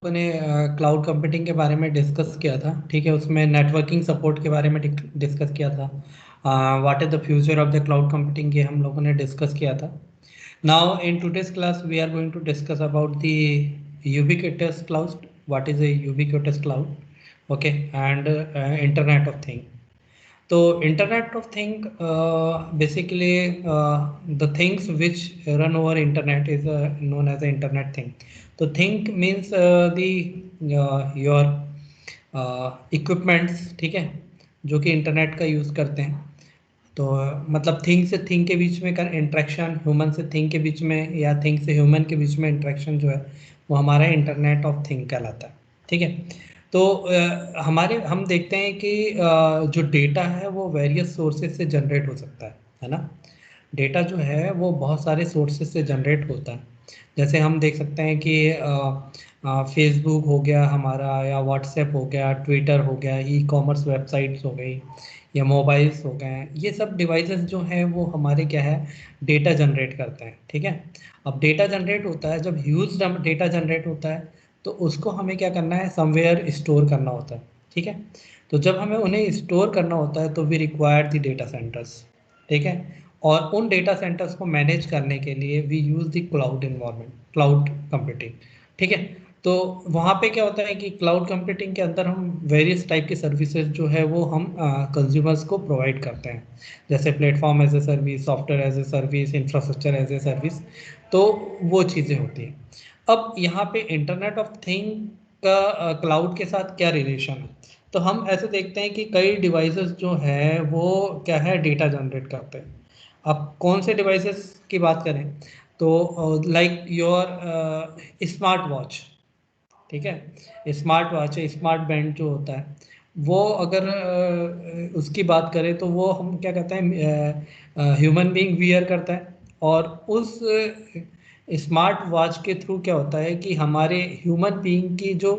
लोगों ने cloud computing के बारे में डिस्कस किया था। ठीक है, उसमें नेटवर्किंग सपोर्ट के बारे में डिस्कस किया था। What is the future of the cloud computing, ये हम लोगों ने डिस्कस किया था। Now in today's class we are going to discuss about the ubiquitous cloud. What is a ubiquitous cloud? Okay, and internet of thing. तो internet of thing basically the things which run over internet is known as the internet thing. तो think means the your equipments, ठीक है, जो कि internet का use करते हैं। तो मतलब थिंग से थिंग के बीच में का इंटरेक्शन, ह्यूमन से थिंग के बीच में या थिंग से ह्यूमन के बीच में इंटरेक्शन जो है वो हमारा इंटरनेट ऑफ थिंग कहलाता है। ठीक है, तो हमारे हम देखते हैं कि जो डेटा है वो वेरियस सोर्सेज से जनरेट हो सकता है ना। डेटा जो है वो बहुत सारे सोर्सेज से जनरेट होता है। जैसे हम देख सकते हैं कि फेसबुक हो गया हमारा, या व्हाट्सएप हो गया, ट्विटर हो गया, ई कॉमर्स वेबसाइट्स हो गई, या मोबाइल्स हो गए हैं। ये सब डिवाइसेस जो हैं वो हमारे क्या है, डेटा जनरेट करते हैं। ठीक है, अब डेटा जनरेट होता है, जब ह्यूज डेटा जनरेट होता है तो उसको हमें क्या करना है, समवेयर स्टोर करना होता है। ठीक है, तो जब हमें उन्हें स्टोर करना होता है तो we require the data centres. ठीक है, और उन डेटा सेंटर्स को मैनेज करने के लिए we use the cloud environment, cloud computing. ठीक है, तो वहाँ पे क्या होता है कि क्लाउड कंप्यूटिंग के अंदर हम वेरियस टाइप की सर्विसेज जो है वो हम कंज्यूमर्स को प्रोवाइड करते हैं। जैसे platform as a service, software as a service, infrastructure as a service. तो वो चीज़ें होती हैं। अब यहाँ पे इंटरनेट ऑफ थिंग का क्लाउड के साथ क्या रिलेशन है? तो हम ऐसे देखते हैं कि कई डिवाइसेस जो है वो क्या है, डेटा जनरेट करते हैं। अब कौन से डिवाइसेस की बात करें तो लाइक योर स्मार्ट वॉच। ठीक है, स्मार्ट वॉच है, स्मार्ट बैंड जो होता है वो अगर उसकी बात करें तो वो हम क्या कहते हैं, ह्यूमन बीइंग वियर करता है। और उस स्मार्ट वॉच के थ्रू क्या होता है कि हमारे ह्यूमन बीइंग की जो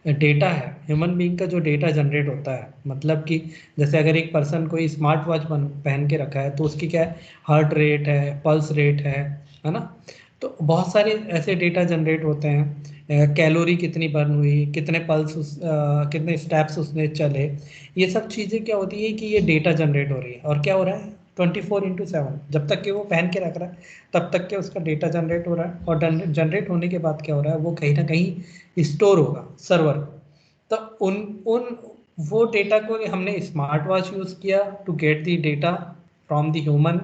डेटा है, ह्यूमन बीइंग का जो डेटा जनरेट होता है, मतलब कि जैसे अगर एक पर्सन कोई स्मार्ट वॉच पहन के रखा है तो उसकी क्या है, हार्ट रेट है, पल्स रेट है ना। तो बहुत सारे ऐसे डेटा जनरेट होते हैं, कैलोरी कितनी बर्न हुई, कितने पल्स कितने स्टेप्स उसने चले। ये सब चीज़ें क्या होती है कि ये डेटा जनरेट हो रही है, और क्या हो रहा है, 24/7 जब तक कि वो पहन के रख रहा है तब तक के उसका डेटा जनरेट हो रहा है। और जनरेट होने के बाद क्या हो रहा है, वो कहीं ना कहीं स्टोर होगा सर्वर। तो उन उन वो डेटा को हमने स्मार्ट वॉच यूज़ किया to get the data from the human.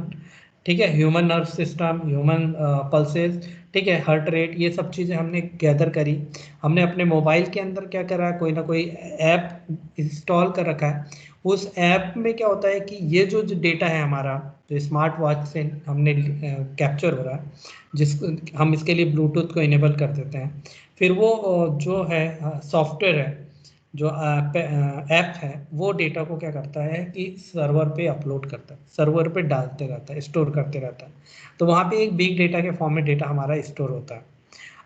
ठीक है, human nerve system, human pulses, ठीक है, हार्ट रेट, ये सब चीज़ें हमने गैदर करी। हमने अपने मोबाइल के अंदर क्या करा, कोई ना कोई ऐप इंस्टॉल कर रखा है। उस ऐप में क्या होता है कि ये जो डेटा है हमारा, जो स्मार्ट वॉच से हमने कैप्चर हो रहा है, जिस हम इसके लिए ब्लूटूथ को इनेबल कर देते हैं। फिर वो जो है सॉफ्टवेयर है, जो ऐप है, वो डेटा को क्या करता है कि सर्वर पे अपलोड करता है, सर्वर पे डालते रहता है, स्टोर करते रहता है। तो वहाँ पे एक बिग डेटा के फॉर्म में डेटा हमारा स्टोर होता है।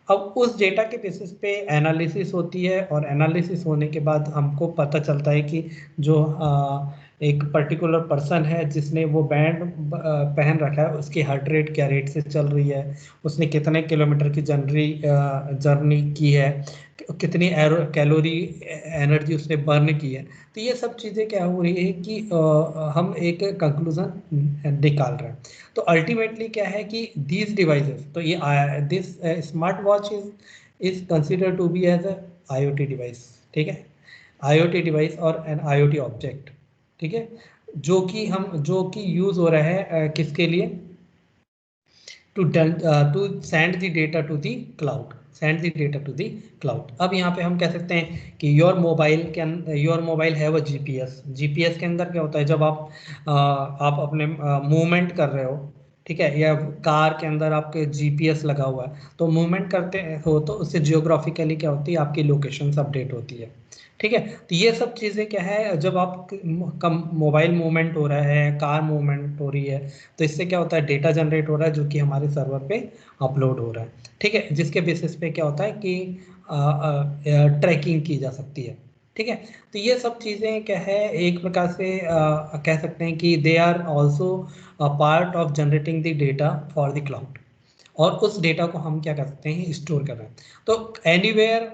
अब उस डेटा के बेसिस पे एनालिसिस होती है, और एनालिसिस होने के बाद हमको पता चलता है कि जो एक पर्टिकुलर पर्सन है जिसने वो बैंड पहन रखा है, उसकी हार्ट रेट क्या रेट से चल रही है, उसने कितने किलोमीटर की जर्नी की है, कितनी कैलोरी एनर्जी उसने बर्न की है। तो ये सब चीज़ें क्या हो रही है कि हम एक कंक्लूजन निकाल रहे हैं। तो अल्टीमेटली क्या है कि दीज डिवाइसेस, तो ये this smart watch is consider to be as a IoT device. ठीक है, आईओटी डिवाइस और एन आईओटी ऑब्जेक्ट। ठीक है, जो कि यूज हो रहा है किसके लिए, to send the data to the cloud, send the data to the cloud. अब यहाँ पे हम कह सकते हैं कि योर मोबाइल है वो जीपीएस। जीपीएस के अंदर क्या होता है, जब आप अपने मूवमेंट कर रहे हो, ठीक है, या कार के अंदर आपके जीपीएस लगा हुआ है, तो मूवमेंट करते हो तो उससे जियोग्राफिकली क्या होती है, आपकी लोकेशन अपडेट होती है। ठीक है, तो ये सब चीज़ें क्या है, जब आप कम मोबाइल मूवमेंट हो रहा है, कार मूवमेंट हो रही है, तो इससे क्या होता है, डेटा जनरेट हो रहा है जो कि हमारे सर्वर पे अपलोड हो रहा है। ठीक है, जिसके बेसिस पे क्या होता है कि ट्रैकिंग की जा सकती है। ठीक है, तो ये सब चीज़ें क्या है, एक प्रकार से कह सकते हैं कि they are also part of generating the data for the cloud. और उस डेटा को हम क्या कर सकते हैं, स्टोर कर रहे हैं। तो एनीवेयर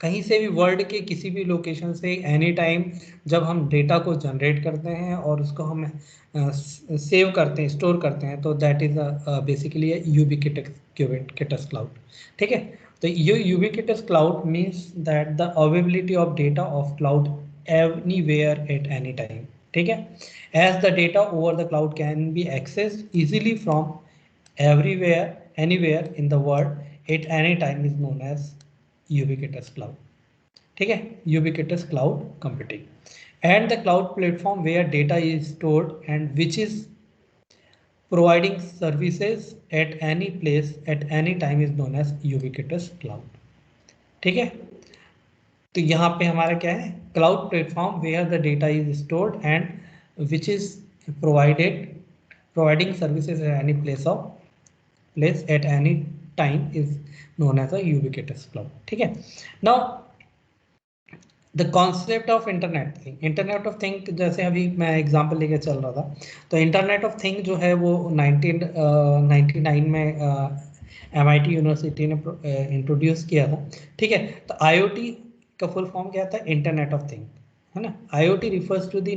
कहीं से भी वर्ल्ड के किसी भी लोकेशन से एनी टाइम जब हम डेटा को जनरेट करते हैं और उसको हम सेव करते हैं, स्टोर करते हैं, तो that is basically ubiquitous cloud. ठीक है, तो ये ubiquitous cloud means that the availability of data of cloud anywhere at any time. ठीक है, as the data over the cloud can be accessed easily from everywhere anywhere in the world at any time is known as ubiquitous cloud। ठीक है, ubiquitous cloud computing and the cloud platform where data is stored and which is providing services at any place at any time is known as ubiquitous cloud। ठीक है, तो यहाँ पे हमारा क्या है, cloud platform where the data is stored and which is providing services at any place at any time is known as a ubiquitous cloud। ठीक है, now the concept of internet thing, internet of thing जैसे अभी मैं example लेके चल रहा था, तो इंटरनेट ऑफ थिंग जो है वो 1999 में MIT यूनिवर्सिटी ने इंट्रोड्यूस किया था। ठीक है, तो IoT का फुल फॉर्म क्या था, इंटरनेट ऑफ थिंग, है ना। IoT refers to the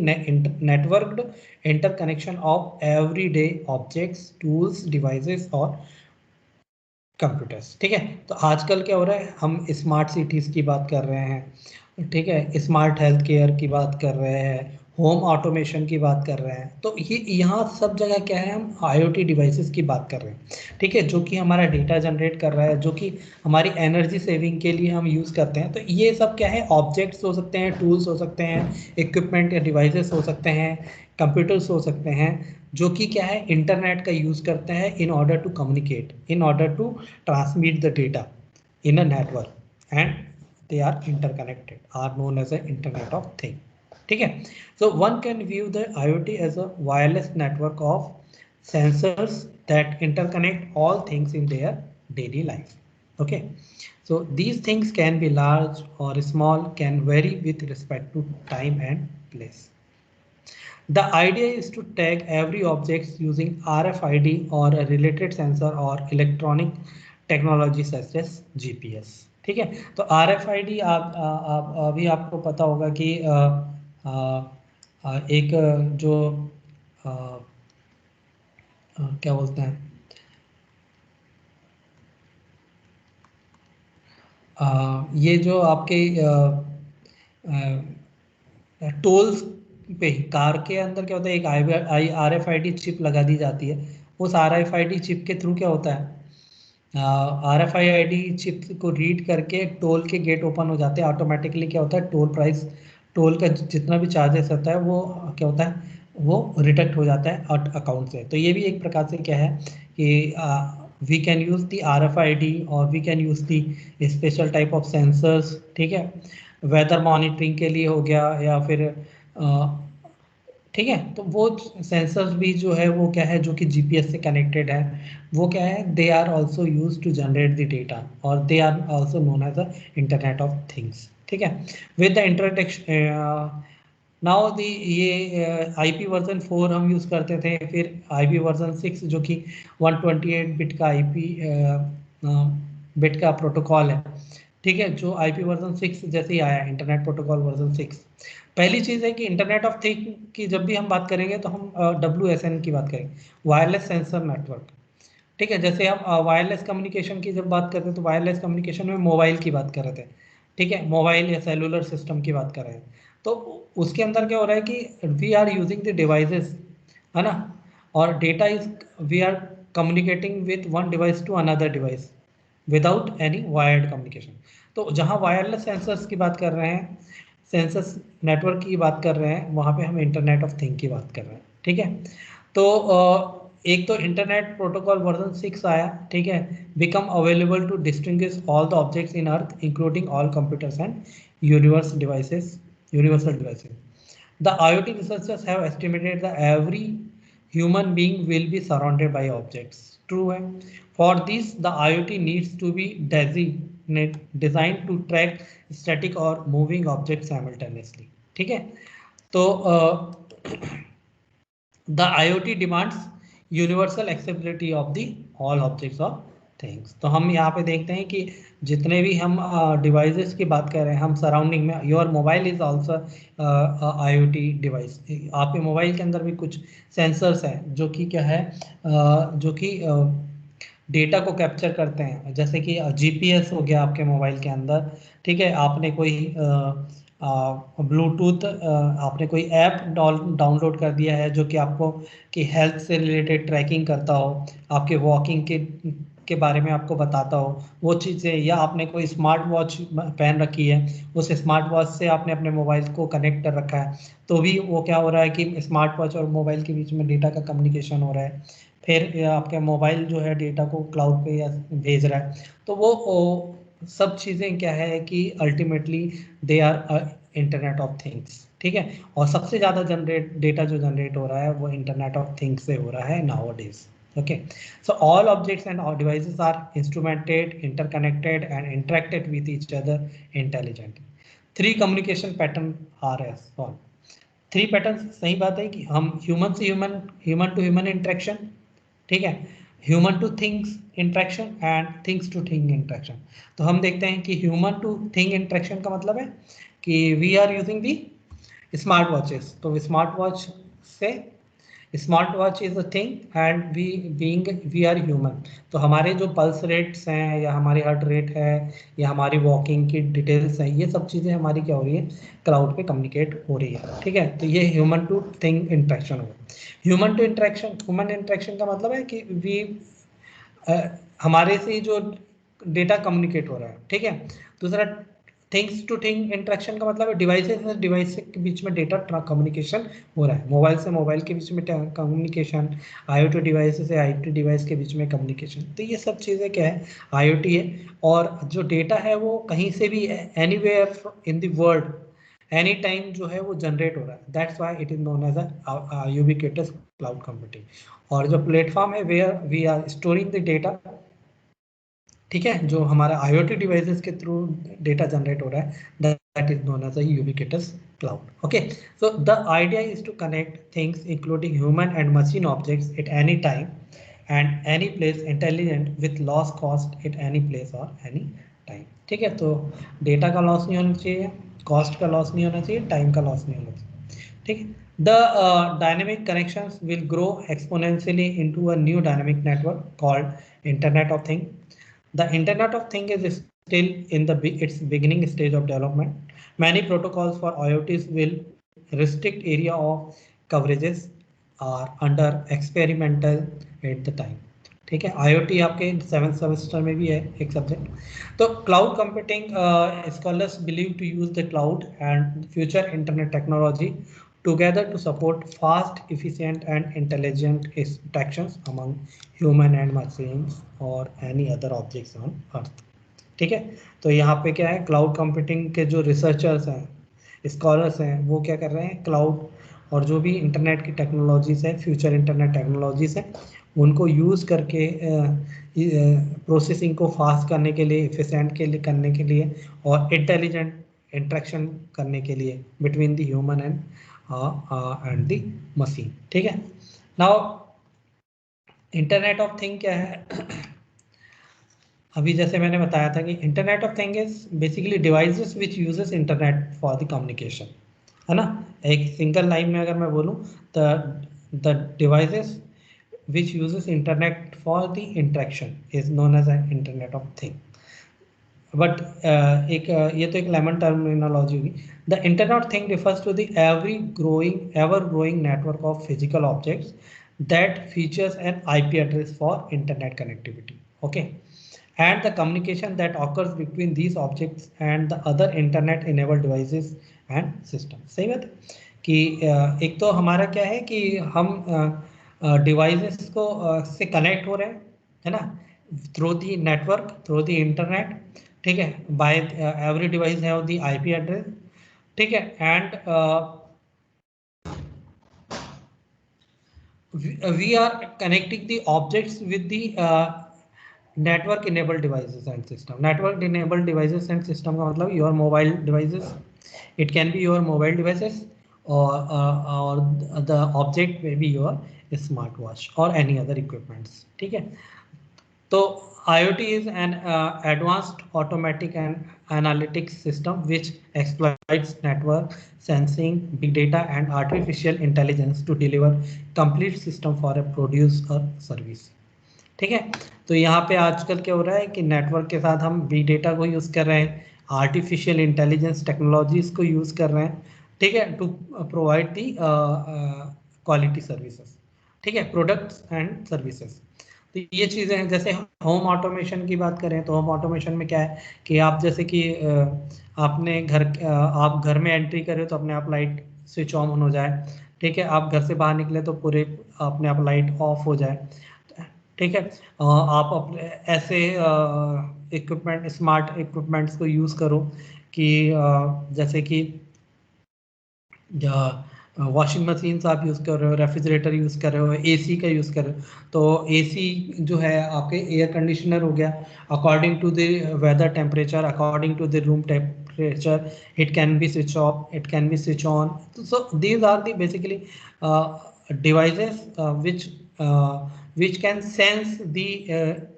networked interconnection of everyday objects, tools, devices और कंप्यूटर्स। ठीक है, तो आजकल क्या हो रहा है, हम स्मार्ट सिटीज़ की बात कर रहे हैं, ठीक है, स्मार्ट हेल्थ केयर की बात कर रहे हैं, होम ऑटोमेशन की बात कर रहे हैं, तो ये यहाँ सब जगह क्या है, हम IoT डिवाइसेस की बात कर रहे हैं। ठीक है, जो कि हमारा डेटा जनरेट कर रहा है, जो कि हमारी एनर्जी सेविंग के लिए हम यूज़ करते हैं। तो ये सब क्या है, ऑब्जेक्ट्स हो सकते हैं, टूल्स हो सकते हैं, इक्विपमेंट या डिवाइसेस हो सकते हैं, कंप्यूटर्स हो सकते हैं, जो कि क्या है, इंटरनेट का यूज़ करते हैं in order to communicate, in order to transmit the data in a network and they are interconnected, are known as the internet of thing। ठीक है, so one can view the IoT as a wireless network of sensors that interconnect all things in their daily life। okay, so these things can be large or small, can vary with respect to time and place। The idea is to tag every object using RFID or a related sensor or electronic technology such as GPS। ठीक है, तो RFID आप अभी आपको पता होगा कि एक जो क्या बोलते हैं, ये जो आपके टोल्स पे कार के अंदर क्या होता है, एक RFID चिप लगा दी जाती है। उस RFID चिप के थ्रू क्या होता है, RFID चिप को रीड करके टोल के गेट ओपन हो जाते हैं ऑटोमेटिकली। क्या होता है, टोल प्राइस, टोल का जितना भी चार्जेस होता है वो क्या होता है, वो रिडक्ट हो जाता है अकाउंट से। तो ये भी एक प्रकार से क्या है कि we can use the RFID और we can use the special type of sensors. ठीक है, वेदर मॉनिटरिंग के लिए हो गया या फिर ठीक है, तो वो सेंसर्स भी जो है वो क्या है, जो कि GPS से कनेक्टेड है, वो क्या है, they are also use to generate the data और they are also known as the internet of things. ठीक है, with the interaction now the ये IP वर्जन 4 हम यूज़ करते थे, फिर IP वर्जन 6 जो कि 128 बिट का IP बिट का प्रोटोकॉल है। ठीक है, जो IP वर्जन 6 जैसे ही आया, इंटरनेट प्रोटोकॉल वर्जन 6, पहली चीज़ है कि इंटरनेट ऑफ थिंग की जब भी हम बात करेंगे तो हम WSN की बात करेंगे, वायरलेस सेंसर नेटवर्क। ठीक है, जैसे हम वायरलेस कम्युनिकेशन की जब बात करते हैं तो वायरलेस कम्युनिकेशन में मोबाइल की बात कर रहे थे। ठीक है, मोबाइल या सेलुलर सिस्टम की बात कर रहे हैं, तो उसके अंदर क्या हो रहा है कि we are using the devices, है ना, और data is, we are communicating with one device to another device without any wired communication. तो जहाँ वायरलेस सेंसर्स की बात कर रहे हैं, सेंसस नेटवर्क की बात कर रहे हैं, वहाँ पे हम इंटरनेट ऑफ थिंग की बात कर रहे हैं। ठीक है, तो एक तो इंटरनेट प्रोटोकॉल वर्जन 6 आया। ठीक है, become available to distinguish all the objects in earth including all computers and universal devices. The IoT researchers have estimated that every human being will be surrounded by objects। True है। For this, the IoT needs to be designed to track static or moving objects simultaneously। ठीक है, तो the IoT demands universal accessibility of the all objects of things. तो हम यहाँ पे देखते हैं कि जितने भी हम डिवाइसेस की बात कर रहे हैं, हम सराउंडिंग में, your mobile is also IoT device. आपके मोबाइल के अंदर भी कुछ सेंसर्स हैं जो कि क्या है, जो कि डेटा को कैप्चर करते हैं, जैसे कि GPS हो गया आपके मोबाइल के अंदर, ठीक है। आपने कोई ब्लूटूथ, आपने कोई ऐप डाउनलोड कर दिया है जो कि आपको कि हेल्थ से रिलेटेड ट्रैकिंग करता हो, आपके वॉकिंग के बारे में आपको बताता हो वो चीज़ें, या आपने कोई स्मार्ट वॉच पहन रखी है, उस स्मार्ट वॉच से आपने अपने मोबाइल को कनेक्ट कर रखा है, तो भी वो क्या हो रहा है कि स्मार्ट वॉच और मोबाइल के बीच में डेटा का कम्युनिकेशन हो रहा है। फिर आपके मोबाइल जो है डेटा को क्लाउड पे या भेज रहा है। तो वो सब चीज़ें क्या है कि ultimately they are internet of things, ठीक है। और सबसे ज़्यादा डेटा जो जनरेट हो रहा है वो इंटरनेट ऑफ थिंग्स से हो रहा है nowadays. Okay, so all objects and all devices are instrumented, interconnected, and interacted with each other intelligently. Three communication pattern are as follows. Three pattern, सही बात है कि हम ह्यूमन से human, human to human interaction, ठीक है, human to things interaction and things to thing interaction. तो हम देखते हैं कि ह्यूमन टू थिंग इंटरेक्शन का मतलब है कि we are using the smart watches, तो स्मार्ट वॉच से, smart watch is a thing and we are human. तो हमारे जो पल्स रेट्स हैं या हमारी हार्ट रेट है या हमारी वॉकिंग की डिटेल्स हैं, ये सब चीज़ें हमारी क्या हो रही है, क्लाउड पे कम्युनिकेट हो रही है, ठीक है। तो ये ह्यूमन टू थिंग इंटरेक्शन हो। Human to interaction, human interaction का मतलब है कि हमारे से जो डेटा कम्युनिकेट हो रहा है, ठीक है। दूसरा थिंग्स टू थिंग इंटरेक्शन का मतलब है डिवाइसेस से डिवाइस के बीच में डेटा कम्युनिकेशन हो रहा है, मोबाइल से मोबाइल के बीच में कम्युनिकेशन, IoT डिवाइस से IoT डिवाइस के बीच में कम्युनिकेशन। तो ये सब चीज़ें क्या है, IoT है। और जो डेटा है वो कहीं से भी anywhere in the world any time जो है वो जनरेट हो रहा है, that's why it is known as a ubiquitous cloud computing. और जो प्लेटफॉर्म है where we are storing the data, ठीक है, जो हमारा IoT डिवाइसेस के थ्रू डेटा जनरेट हो रहा है, that is known as a ubiquitous cloud. Okay, so the idea is to connect things including human and machine objects eight any time and any place intelligent with loss cost at any place और any time, ठीक है। तो data का loss नहीं होना चाहिए, cost का loss नहीं होना चाहिए, टाइम का लॉस नहीं होना चाहिए, ठीक है। The dynamic connections will grow exponentially into a new dynamic network called Internet of Things. The Internet of Things is still in its beginning stage of development. Many protocols for IoTs will restrict area of coverages are under experimental at the time. ठीक है, IoT आपके 7th semester में भी है एक subject. तो cloud computing, scholars believe to use the cloud and future internet technology together to support fast, efficient and intelligent interactions among human and machines or any other objects on earth, ठीक है। तो यहाँ पे क्या है, cloud computing के जो researchers हैं, स्कॉलर्स हैं, वो क्या कर रहे हैं, क्लाउड और जो भी इंटरनेट की टेक्नोलॉजीज है, फ्यूचर इंटरनेट टेक्नोलॉजीज है, उनको यूज़ करके प्रोसेसिंग को फास्ट करने के लिए, इफिशेंट के लिए करने के लिए और इंटेलिजेंट इंटरेक्शन करने के लिए between the human and the machine, ठीक है। नाउ इंटरनेट ऑफ थिंग क्या है अभी जैसे मैंने बताया था कि internet of thing is basically devices which uses internet for the communication, है ना। एक सिंगल लाइन में अगर मैं बोलूँ, the devices which uses internet for the interaction is known as an internet of thing. But ये तो एक लेमन टर्मिनोलॉजी होगी। The internet of thing refers to the ever growing network of physical objects that features an IP address for internet connectivity, okay, and the communication that occurs between these objects and the other internet enabled devices and systems। सही बात है कि एक तो हमारा क्या है कि हम डिवाइसेस को से कनेक्ट हो रहे हैं, है ना, through the network, through the internet, ठीक है, by every device have the IP address, ठीक है, and we are connecting the objects with the network enabled devices and system। network enabled devices and system का मतलब your mobile devices, it can be your mobile devices or the object may be your smartwatch or any other equipments, ठीक है। तो IoT is an advanced automatic and analytics system which exploits network sensing, big data and artificial intelligence to deliver complete system for a produce or service. ठीक है, तो यहाँ पे आजकल क्या हो रहा है कि नेटवर्क के साथ हम बिग डेटा को यूज़ कर रहे हैं, आर्टिफिशियल इंटेलिजेंस टेक्नोलॉजीज को यूज़ कर रहे हैं, ठीक है, to provide the quality services, ठीक है, प्रोडक्ट्स एंड सर्विसेज। तो ये चीज़ें हैं। जैसे होम ऑटोमेशन की बात करें तो होम ऑटोमेशन में क्या है कि आप जैसे कि आपने आप घर में एंट्री करें तो अपने आप लाइट स्विच ऑन हो जाए, ठीक है, आप घर से बाहर निकले तो पूरे अपने आप लाइट ऑफ हो जाए, ठीक है। आप अपने ऐसे इक्विपमेंट, स्मार्ट इक्विपमेंट्स को यूज़ करो कि जैसे कि वॉशिंग मशीन आप यूज़ कर रहे हो, रेफ्रिजरेटर यूज़ कर रहे हो, एसी का यूज़ कर रहे हो, तो एसी जो है आपके एयर कंडीशनर हो गया, according to the weather temperature, according to the room temperature, it can be switch off, it can be switch on. So these are the basically devices which can sense the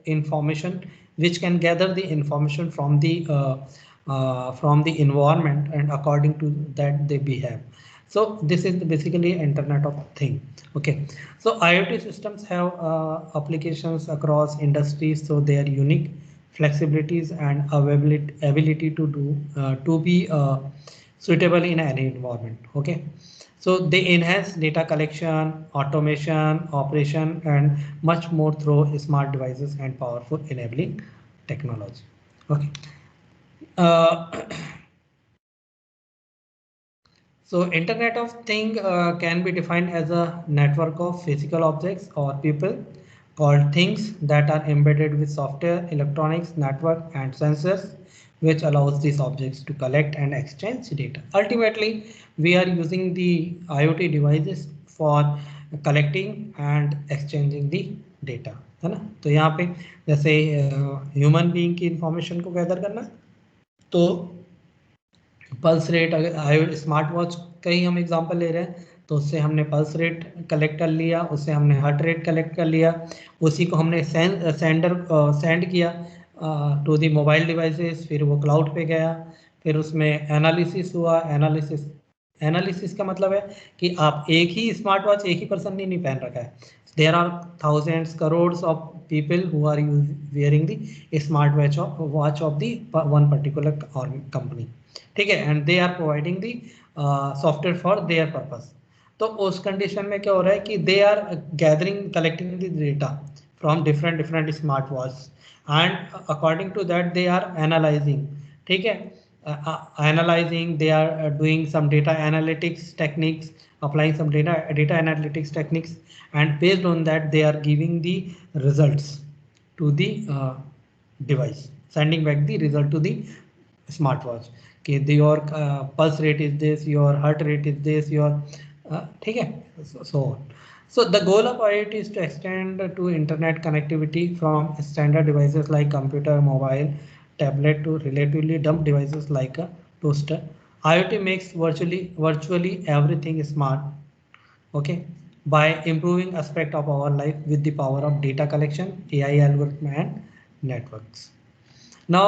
information, which can gather the information from the environment, and according to that they behave. So this is basically Internet of Thing. Okay, so IoT systems have applications across industries, so they are unique flexibilities and ability to do to be suitable in any environment. Okay, so they enhance data collection, automation, operation, and much more through smart devices and powerful enabling technology. Okay. Uh, so Internet of Thing can be defined as a network of physical objects or people called things that are embedded with software, electronics, network, and sensors, which allows these objects to collect and exchange data. Ultimately, we are using the IoT devices for collecting and exchanging the data, है ना। तो यहाँ पे जैसे human being की information को gather करना, तो पल्स रेट, अगर स्मार्ट वॉच का ही हम एग्जांपल ले रहे हैं तो उससे हमने पल्स रेट कलेक्ट कर लिया, उससे हमने हार्ट रेट कलेक्ट कर लिया, उसी को हमने सेंड किया टू दी मोबाइल डिवाइसेस, फिर वो क्लाउड पे गया, फिर उसमें एनालिसिस हुआ। एनालिसिस का मतलब है कि आप एक ही स्मार्ट वॉच एक ही पर्सन ने नहीं पहन रखा है, there are thousands crores of people who are wearing the smart watch of the one particular company, ठीक है, and they are providing the software for their purpose. तो उस कंडीशन में क्या हो रहा है कि they are gathering collecting the data from different different smart watch, and according to that they are analysing, ठीक है, analyzing, they are doing some data analytics techniques, applying some data analytics techniques, and based on that they are giving the results to the device, sending back the result to the smartwatch कि your pulse rate is this, your heart rate is this, your ठीक है, so on. So the goal of IoT is to extend to internet connectivity from standard devices like computer, mobile, tablet to relatively dumb devices like a toaster. IoT makes virtually everything smart, okay, by improving aspect of our life with the power of data collection, AI algorithm, and networks. Now,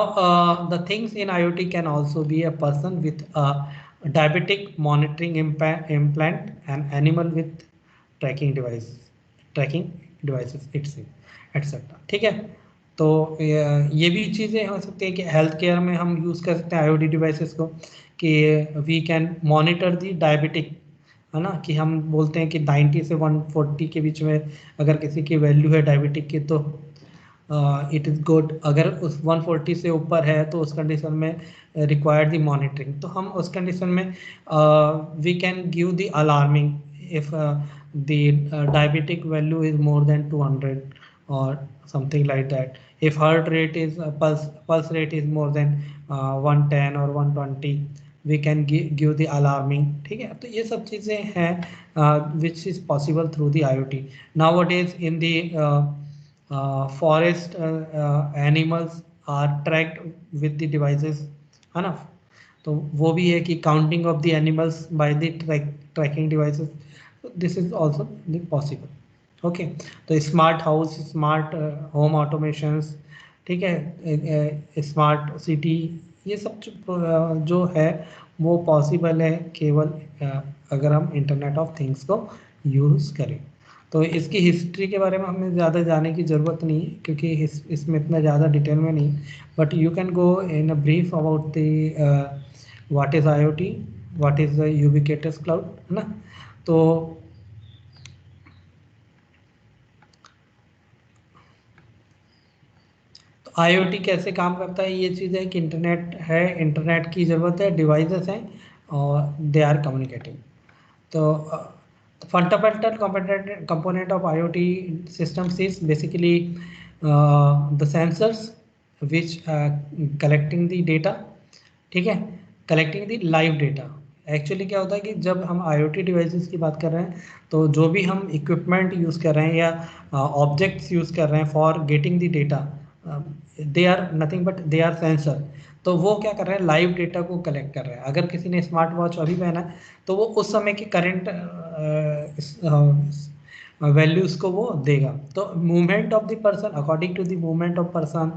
the things in IoT can also be a person with a diabetic monitoring implant, an animal with tracking devices, etc. ठीक है, तो ये भी चीज़ें हो सकती हैं कि हेल्थ केयर में हम यूज़ कर सकते हैं IoT डिवाइसेस को, कि we can monitor the diabetic, है ना, कि हम बोलते हैं कि 90 से 140 के बीच में अगर किसी की वैल्यू है डायबिटिक की तो इट इज़ गुड, अगर उस 140 से ऊपर है तो उस कंडीशन में रिक्वायर्ड दी मॉनिटरिंग, तो हम उस कंडीशन में we can give the alarming if the diabetic value is more than 200 or something like that, if heart rate is pulse rate is more than 110 or 120, we can give the alarming, ठीक है। तो ये सब चीज़ें हैं which is possible through the IoT nowadays in the forest, animals are tracked with the devices, है ना, तो वो भी है कि counting of the animals by the tracking devices, this is also possible. Okay, तो smart house, smart home automations, ठीक है, स्मार्ट सिटी, ये सब जो है वो पॉसिबल है केवल अगर हम इंटरनेट ऑफ थिंग्स को यूज़ करें। तो इसकी हिस्ट्री के बारे में हमें ज़्यादा जाने की ज़रूरत नहीं है क्योंकि इसमें इतना ज़्यादा डिटेल में नहीं, but you can go in a brief about the what is IoT, what is the ubiquitous cloud, है ना। तो IoT कैसे काम करता है, ये चीज़ है कि इंटरनेट है, इंटरनेट की ज़रूरत है, डिवाइसेस हैं और दे आर कम्युनिकेटिंग। तो fundamental component of IoT systems is basically the sensors which collecting the data, ठीक है, collecting the live data. Actually क्या होता है कि जब हम IoT डिवाइसेस की बात कर रहे हैं तो जो भी हम इक्विपमेंट यूज़ कर रहे हैं या ऑब्जेक्ट्स यूज़ कर रहे हैं for getting the data, they are nothing but they are sensor. तो वो क्या कर रहे हैं, लाइव डेटा को कलेक्ट कर रहे हैं। अगर किसी ने स्मार्ट वॉच अभी पहना है तो वो उस समय के करंट वैल्यूज़ को वो देगा। तो movement of the person according to the movement of person,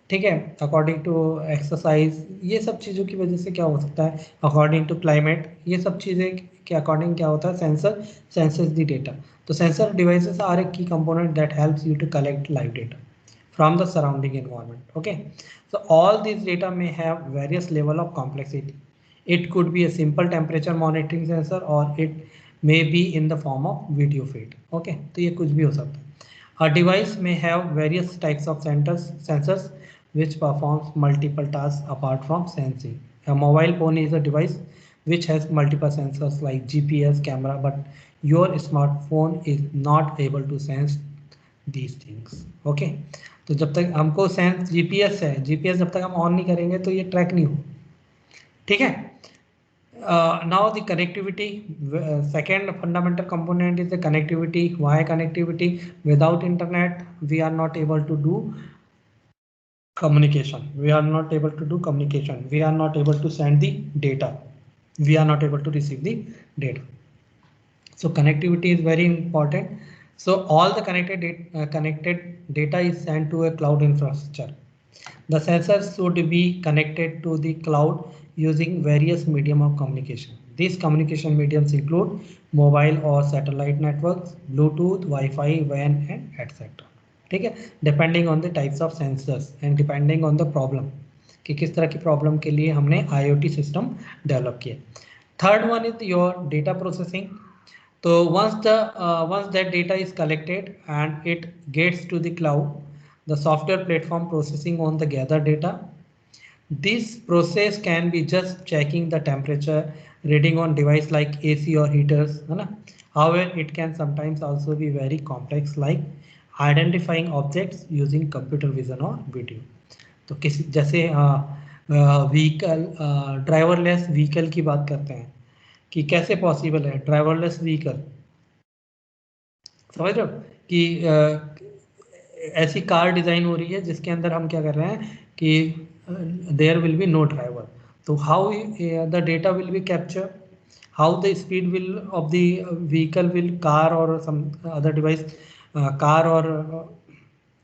ठीक है, अकॉर्डिंग टू एक्सरसाइज, ये सब चीज़ों की वजह से क्या हो सकता है, अकॉर्डिंग टू क्लाइमेट, ये सब चीज़ें के अकॉर्डिंग क्या होता है, सेंसर सेंसेस द डेटा। तो sensor devices are a key component that helps you to collect live data from the surrounding environment. Okay, so all these data may have various level of complexity. It could be a simple temperature monitoring sensor or it may be in the form of video feed. Okay, तो ये कुछ भी हो सकता है। A device may have various types of sensors which performs multiple tasks apart from sensing. A mobile phone is a device which has multiple sensors like GPS, camera, but your smartphone is not able to sense these things. Okay, तो जब तक हमको sense GPS है, GPS जब तक हम on नहीं करेंगे तो ये ट्रैक नहीं हो, ठीक है। Now the connectivity, second fundamental component is the connectivity. Why connectivity? Without internet we are not able to do communication, we are not able to do communication, we are not able to send the data, we are not able to receive the data. So connectivity is very important. So all the connected data is sent to a cloud infrastructure. The sensors should be connected to the cloud using various medium of communication. These communication mediums include mobile or satellite networks, Bluetooth, Wi-Fi, WAN, and etc. ठीक है, depending on the types of sensors and depending on the problem कि किस तरह की problem के लिए हमने IoT system develop किया। Third one is your data processing. So once that data is collected and it gets to the cloud, the software platform processing on the gathered data. This process can be just checking the temperature, reading on device like AC or heaters, है ना? However, it can sometimes also be very complex, like identifying objects using computer vision or video. तो किसी जैसे vehicle, driverless vehicle की बात करते हैं कि कैसे पॉसिबल है ड्राइवरलेस व्हीकल, समझ रहे हो कि ऐसी कार डिज़ाइन हो रही है जिसके अंदर हम क्या कर रहे हैं कि there will be no driver. तो how the data will be capture, how the speed will of the vehicle will, car और सम अदर डिवाइस, कार और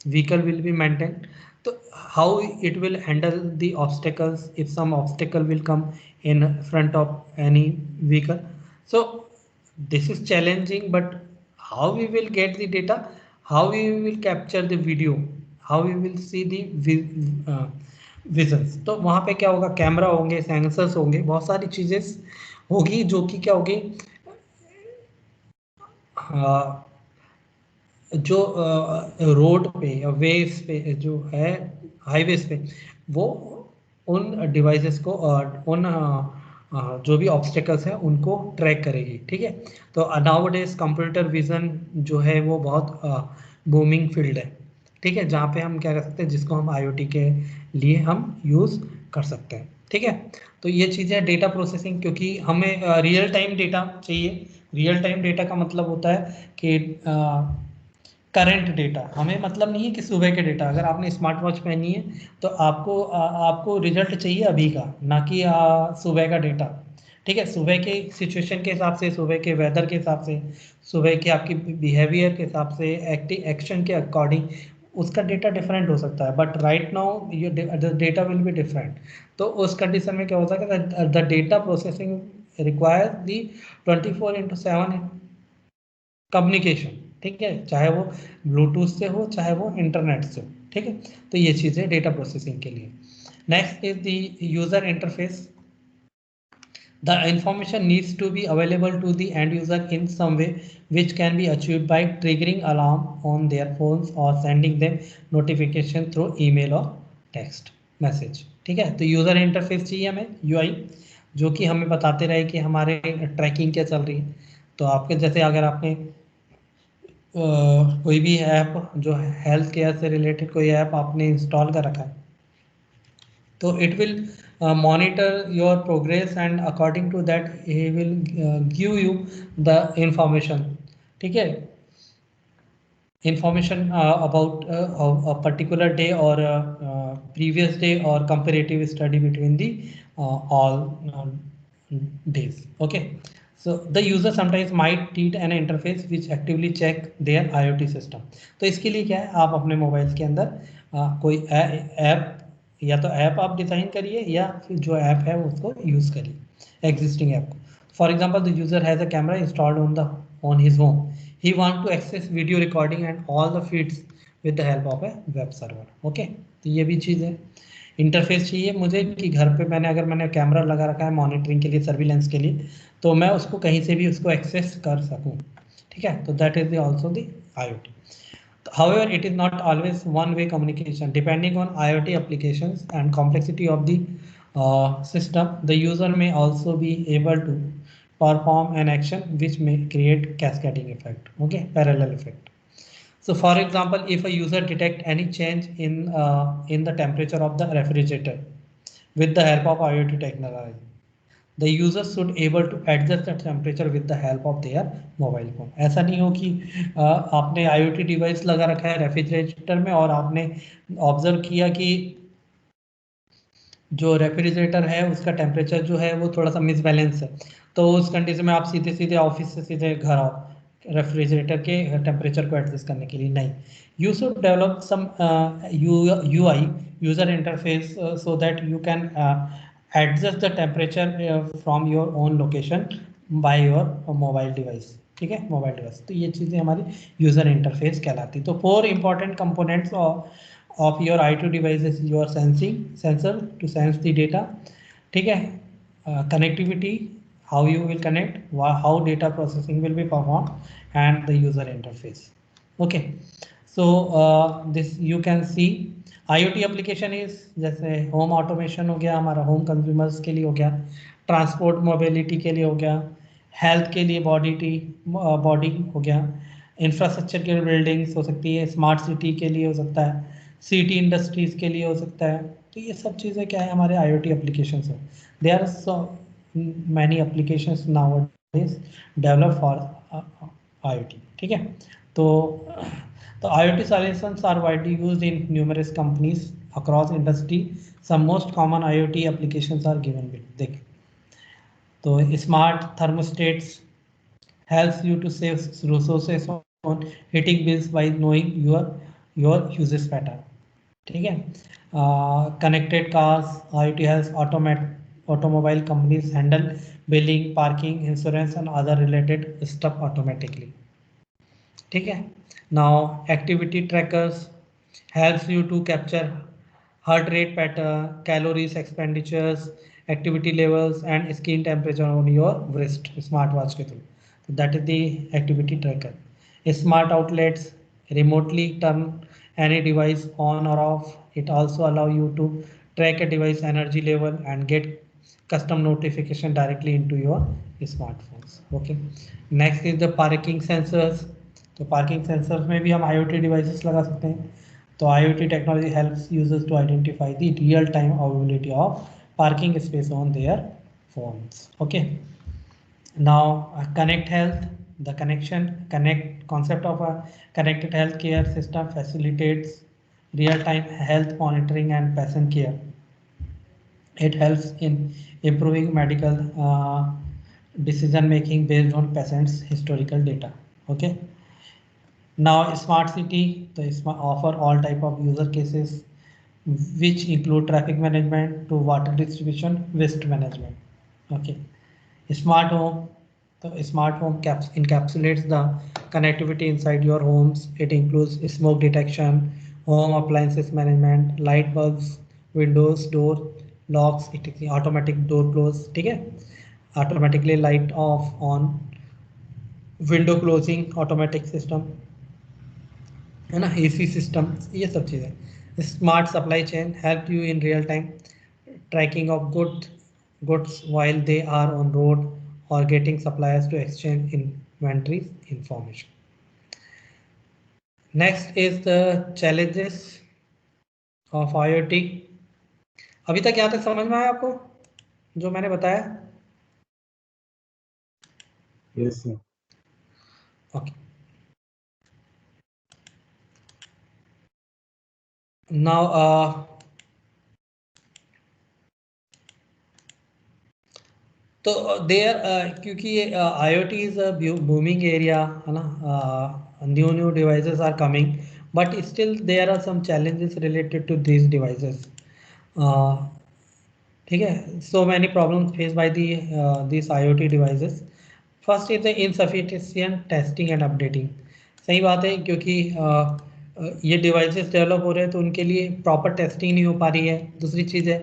vehicle will be maintained. So how it will handle the obstacles if some obstacle will come in front of any vehicle. So this is challenging, but how we will get the data, how we will capture the video, how we will see the visions. तो वहाँ पे क्या होगा, camera होंगे, sensors होंगे, बहुत सारी चीज़ें होगी जो कि क्या होगी, जो रोड पे या वेज पे जो है, हाईवेज पे, वो उन डिवाइसेस को उन जो भी ऑब्स्टेकल्स हैं उनको ट्रैक करेगी, ठीक है। तो नाउ डेज कंप्यूटर विजन जो है वो बहुत बूमिंग फील्ड है, ठीक है, जहाँ पे हम क्या कर सकते हैं, जिसको हम IoT के लिए हम यूज़ कर सकते हैं, ठीक है। तो ये चीज़ें डेटा प्रोसेसिंग, क्योंकि हमें रियल टाइम डेटा चाहिए। रियल टाइम डेटा का मतलब होता है कि करंट डेटा, हमें मतलब नहीं है कि सुबह के डेटा। अगर आपने स्मार्ट वॉच पहनी है तो आपको आपको रिजल्ट चाहिए अभी का, ना कि सुबह का डेटा, ठीक है, सुबह के सिचुएशन के हिसाब से, सुबह के वेदर के हिसाब से, सुबह के आपकी बिहेवियर के हिसाब से, एक्शन के अकॉर्डिंग उसका डेटा डिफरेंट हो सकता है, बट राइट नाउ ये डेटा विल बी डिफरेंट। तो उस कंडीशन में क्या होता है कि the data processing require the 24/7 communication, ठीक है, चाहे वो ब्लूटूथ से हो चाहे वो इंटरनेट से हो, ठीक है। तो ये चीज़ें डेटा प्रोसेसिंग के लिए। Next is the user interface. The information needs to be available to the end user in some way, which can be achieved by triggering alarm on their phones or sending them notification through email or text message, ठीक है। तो user interface चाहिए हमें, UI, जो कि हमें बताते रहे कि हमारे ट्रैकिंग क्या चल रही है। तो आपके जैसे अगर आपने कोई भी ऐप जो हेल्थ केयर से रिलेटेड कोई ऐप आपने इंस्टॉल कर रखा है, तो it will monitor your progress and according to that he will give you the information, ठीक है, information about a particular day or previous day or comparative study between the all days, okay. So the user sometimes might need an interface which actively check their IoT system। तो इसके लिए क्या है, आप अपने mobile के अंदर कोई ऐप, या तो ऐप आप डिज़ाइन करिए या फिर जो ऐप है उसको यूज़ करिए, एग्जिस्टिंग ऐप को। For example the user has a camera installed on his home, he want to access video recording and all the feeds with the help of a web server, okay। तो ये भी चीज़ है। Interface चाहिए मुझे कि घर पे मैंने कैमरा लगा रखा है मॉनिटरिंग के लिए, सर्विलेंस के लिए, तो मैं उसको कहीं से भी उसको एक्सेस कर सकूं, ठीक है। तो that is also the IoT। However, it is not always one-way communication. Depending on IoT applications and complexity of the system, the user may also be able to perform an action which may create cascading effect, okay, parallel effect. So, for example, if a user detect any change in the temperature of the refrigerator with the help of IoT technology, the user should able to adjust the temperature with the help of their mobile phone। ऐसा नहीं हो कि आपने IoT device लगा रखा है refrigerator में और आपने ऑब्जर्व किया कि जो रेफ्रिजरेटर है उसका टेम्परेचर जो है वो थोड़ा सा मिसबैलेंस है, तो उस कंडीशन में आप सीधे सीधे ऑफिस से सीधे घर आओ रेफ्रिजरेटर के टेम्परेचर को एडजस्ट करने के लिए, नहीं। You should develop some UI, user interface, so that you can adjust the temperature from your own location by your mobile device, ठीक है, मोबाइल डिवाइस। तो ये चीज़ें हमारी यूजर इंटरफेस कहलाती। तो 4 important components of your IoT device is your sensor to sense the data, ठीक है, connectivity, how you will connect, how data processing will be performed, and the user interface, okay। So this you can see IoT application is जैसे home automation हो गया, हमारा home consumers के लिए हो गया, ट्रांसपोर्ट मोबिलिटी के लिए हो गया, हेल्थ के लिए बॉडी हो गया, इंफ्रास्ट्रक्चर के लिए बिल्डिंग्स हो सकती है, स्मार्ट सिटी के लिए हो सकता है, सिटी इंडस्ट्रीज के लिए हो सकता है। तो ये सब चीज़ें क्या है, हमारे IoT एप्लीकेशंस हैं। They are so many applications nowadays develop for IoT, ठीक है। तो IoT solutions are widely used in numerous companies across industry. Some most common IoT applications are given below, देखें। तो smart thermostats helps you to save resources on heating bills by knowing your uses pattern, ठीक है। Connected cars, IoT has automobile companies handle billing, parking, insurance and other related stuff automatically, ठीक है। Now activity trackers helps you to capture heart rate pattern, calories expenditures, activity levels and skin temperature on your wrist smartwatch के through। So that is the activity tracker। Smart outlets remotely turn any device on or off। It also allow you to track a device energy level and get custom notification directly into your smartphones, okay। Next is the parking sensors। तो parking sensors में भी हम IoT devices लगा सकते हैं। तो IoT technology helps users to identify the real time availability of parking space on their phones, okay. Now connect health, the connect concept of a connected healthcare system facilitates real time health monitoring and patient care, It helps in improving medical decision making based on patients' historical data. Okay. Now, smart city, the offer all type of user cases, which include traffic management to water distribution, waste management. Okay. Smart home, the smart home encapsulates the connectivity inside your homes. It includes smoke detection, home appliances management, light bulbs, windows, door locks, etc. Automatic door close, ठीक है? Automatically light off on, window closing, automatic system, है ना, AC system, ये सब चीज़ें। Smart supply chain help you in real time tracking of goods while they are on road or getting suppliers to exchange inventory information. Next is the challenges of IoT. अभी तक यहाँ तक समझ में आया आपको जो मैंने बताया? Yes, sir. Okay. Now तो देयर क्योंकि ये IoT is a booming area है ना, new devices are coming, but still there are some challenges related to this devices, ठीक है। So many problems face by this IoT devices. First is the insufficient testing and updating. सही बात है, क्योंकि ये devices develop हो रहे हैं तो उनके लिए प्रॉपर टेस्टिंग नहीं हो पा रही है। दूसरी चीज़ है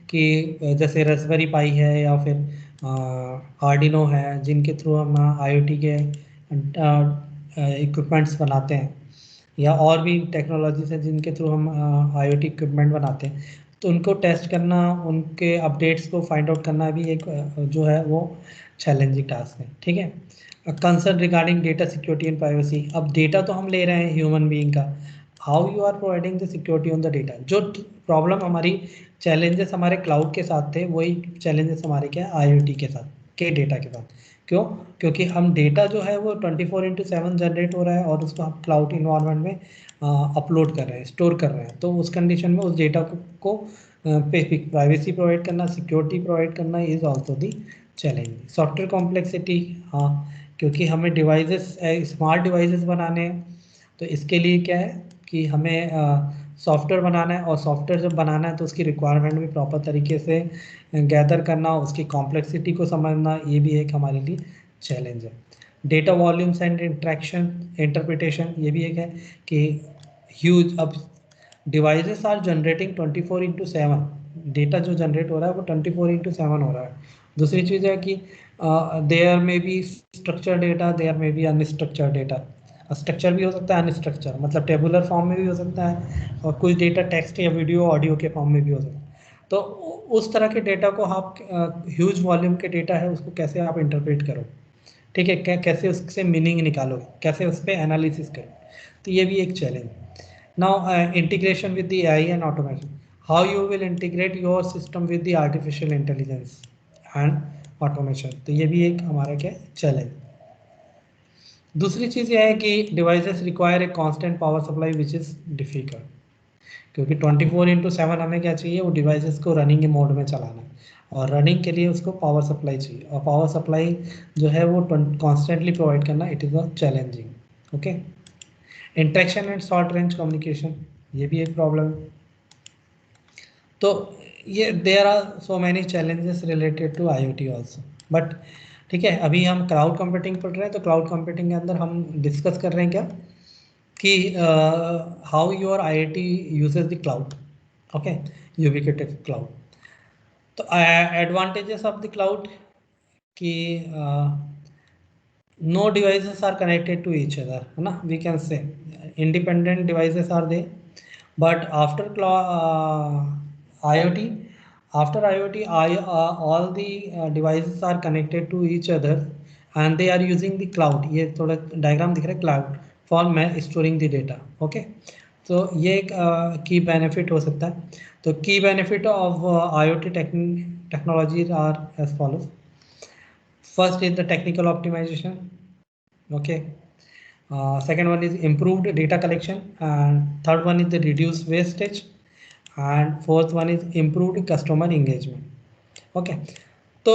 कि जैसे रास्पबेरी पाई है या फिर आर्डिनो है, जिनके थ्रू हम IoT के इक्विपमेंट्स बनाते हैं, या और भी टेक्नोलॉजीज हैं जिनके थ्रू हम IoT इक्विपमेंट बनाते हैं, तो उनको टेस्ट करना, उनके अपडेट्स को फाइंड आउट करना भी एक जो है वो चैलेंजिंग टास्क है, ठीक है। Concern regarding data security and privacy. अब डेटा तो हम ले रहे हैं ह्यूमन बीइंग का, how you are providing the security on the data. जो प्रॉब्लम हमारी चैलेंजेस हमारे क्लाउड के साथ थे, वही चैलेंजेस हमारे क्या IoT के साथ के डेटा के साथ। क्यों? क्योंकि हम डेटा जो है वो 24/7 जनरेट हो रहा है और उसको हम क्लाउड इन्वायरमेंट में अपलोड कर रहे हैं, स्टोर कर रहे हैं। तो उस कंडीशन में उस डेटा को प्राइवेसी प्रोवाइड करना, सिक्योरिटी प्रोवाइड करना is also the challenge. Software complexity, हाँ, क्योंकि हमें डिवाइसेस स्मार्ट डिवाइसेस बनाने हैं, तो इसके लिए क्या है कि हमें सॉफ्टवेयर बनाना है, और सॉफ्टवेयर जब बनाना है तो उसकी रिक्वायरमेंट भी प्रॉपर तरीके से गैदर करना, उसकी कॉम्प्लेक्सिटी को समझना, ये भी एक हमारे लिए चैलेंज है। Data volumes and interaction interpretation, ये भी एक है कि ह्यूज, अब डिवाइसेस आर जनरेटिंग 24/7, डेटा जो जनरेट हो रहा है वो 24/7 हो रहा है। दूसरी चीज़ है कि देयर में बी स्ट्रक्चर डेटा, देयर में बी अनस्ट्रक्चर डेटा। स्ट्रक्चर भी हो सकता है, अनस्ट्रक्चर मतलब टेबुलर फॉर्म में भी हो सकता है, और कुछ डेटा टेक्स्ट या वीडियो ऑडियो के फॉर्म में भी हो सकता है। तो उस तरह के डेटा को आप, ह्यूज वॉल्यूम के डेटा है, उसको कैसे आप इंटरप्रेट करो, ठीक है, कैसे उससे मीनिंग निकालो, कैसे उस पर एनालिसिस करो, तो ये भी एक challenge. Now integration with the AI and automation, how you will integrate your system with the artificial intelligence and automation, तो ये भी एक हमारा क्या चैलेंज। दूसरी चीज़ यह है कि devices require a constant power supply which is difficult, क्योंकि 24/7 हमें क्या चाहिए, वो डिवाइसेस को रनिंग के मोड में चलाना है, और रनिंग के लिए उसको पावर सप्लाई चाहिए, और पावर सप्लाई जो है वो कॉन्स्टेंटली प्रोवाइड करना, it is a challenging. Okay. Interaction and short range communication, ये भी एक प्रॉब्लम है। तो ये there are so many challenges related to IoT also, but ठीक है, अभी हम क्लाउड कंप्यूटिंग पढ़ रहे हैं, तो क्लाउड कंप्यूटिंग के अंदर हम डिस्कस कर रहे हैं क्या कि how your IoT uses the cloud. Okay, ubiquitous cloud. तो एडवांटेजेस ऑफ द क्लाउड कि no devices are connected to each other, है ना, we can say independent devices are there, but after IoT, all the devices are connected to each other and they are using the cloud। ये थोड़ा diagram दिख रहा है, cloud for storing the data. Okay, तो ये एक की benefit हो सकता है। तो की benefit of IoT technologies are as follows. First is the technical optimization. Okay. Second one is improved data collection, and third one is the reduced wastage, and fourth one is improved customer engagement. Okay, तो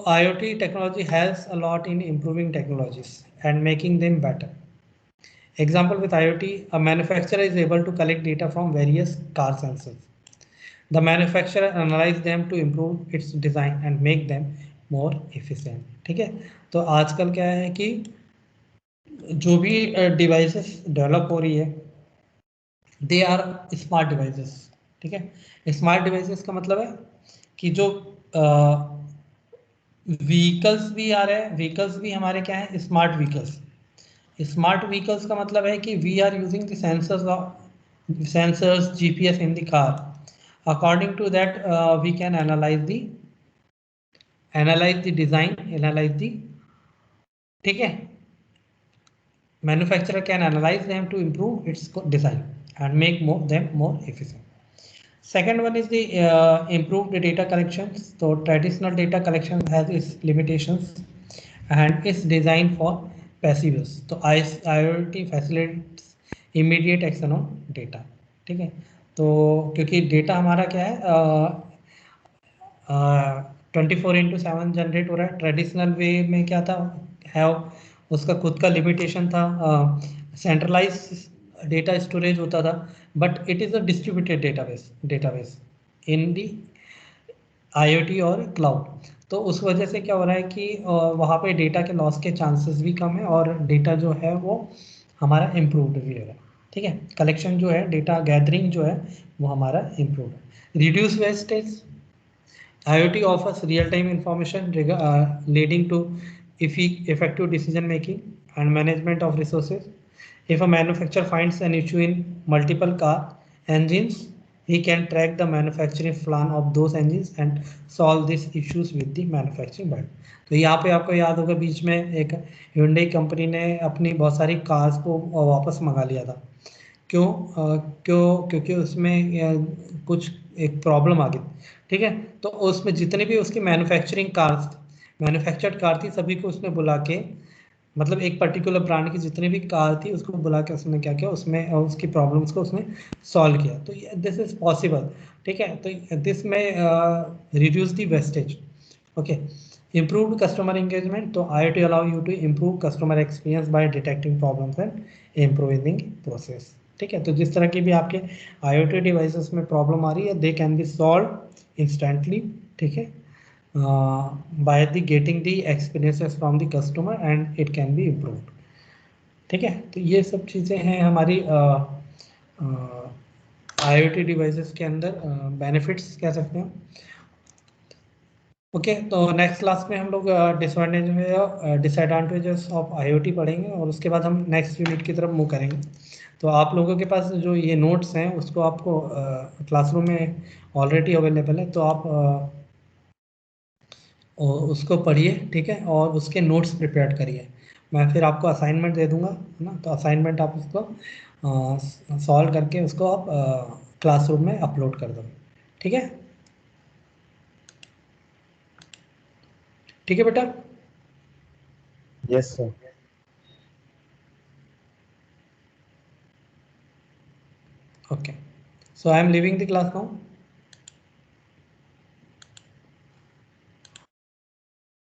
IoT technology helps a lot in improving technologies and making them better. Example with IoT, a manufacturer is able to collect data from various car sensors. The manufacturer analyze them to improve its design and make them more efficient. ठीक है, तो आजकल क्या है कि जो भी devices develop हो रही है, दे आर स्मार्ट डिवाइसेस. ठीक है, स्मार्ट डिवाइसेस का मतलब है कि जो व्हीकल्स भी आ रहे हैं, व्हीकल्स भी हमारे क्या है, स्मार्ट व्हीकल्स. स्मार्ट व्हीकल्स का मतलब है कि we are using the sensors GPS in the car. According to that we can analyze the design, analyze the, ठीक है, manufacturer can analyze them to improve its design and make them more efficient. Second one is the improved data collections. So traditional data collection has its limitations and is designed for passive use. तो IoT facilitates immediate action on data. ठीक है, तो क्योंकि data हमारा क्या है, 24/7 generate हो रहा है. ट्रेडिशनल वे में क्या था, है उसका खुद का लिमिटेशन था, सेंट्रलाइज डेटा स्टोरेज होता था, but it is a distributed database in the IoT और क्लाउड. तो उस वजह से क्या हो रहा है कि वहाँ पे डेटा के लॉस के चांसेस भी कम है और डेटा जो है वो हमारा इम्प्रूव्ड भी हो रहा है. ठीक है, कलेक्शन जो है, डेटा गैदरिंग जो है वो हमारा इम्प्रूव है. Reduce wastage. IoT offers real-time information leading to effective decision making and management of resources. If a manufacturer finds an issue in multiple car engines, he can track the manufacturing plan of those engines and solve these issues with the manufacturing band. तो यहाँ पे आपको याद होगा बीच में एक Hyundai company ने अपनी बहुत सारी कार्स को वापस मंगा लिया था. क्यों? क्योंकि उसमें कुछ एक प्रॉब्लम आ गई. ठीक है, तो उसमें जितने भी उसकी मैन्युफैक्चर्ड कार थी, सभी को उसने बुला के, मतलब एक पर्टिकुलर ब्रांड की जितनी भी कार थी उसको बुला के उसने क्या किया, उसमें उसकी प्रॉब्लम्स को उसने सॉल्व किया. तो दिस इज पॉसिबल. ठीक है, तो दिस में reduce the wastage. Okay, improved customer engagement. तो IoT allow you to improve customer experience by detecting problems and improving process. ठीक है, तो जिस तरह की भी आपके IoT डिवाइसेस में प्रॉब्लम आ रही है, they can be solve instantly. ठीक है, by the getting the experiences from the customer and it can be improved. ठीक है, तो ये सब चीज़ें हैं हमारी IoT डिवाइसेस के अंदर बेनिफिट्स कह सकते हैं. ओके, तो नेक्स्ट क्लास में हम लोग डिसएडवांटेजेस ऑफ IoT पढ़ेंगे और उसके बाद हम नेक्स्ट यूनिट की तरफ मूव करेंगे. तो आप लोगों के पास जो ये नोट्स हैं उसको आपको क्लासरूम में ऑलरेडी अवेलेबल है, तो आप उसको पढ़िए. ठीक है, और उसके नोट्स प्रिपेयर करिए. मैं फिर आपको असाइनमेंट दे दूंगा, है ना, तो असाइनमेंट आप उसको सॉल्व करके उसको आप क्लासरूम में अपलोड कर दो. ठीक है, ठीक है बेटा. Yes, sir. Okay, so I am leaving the class now.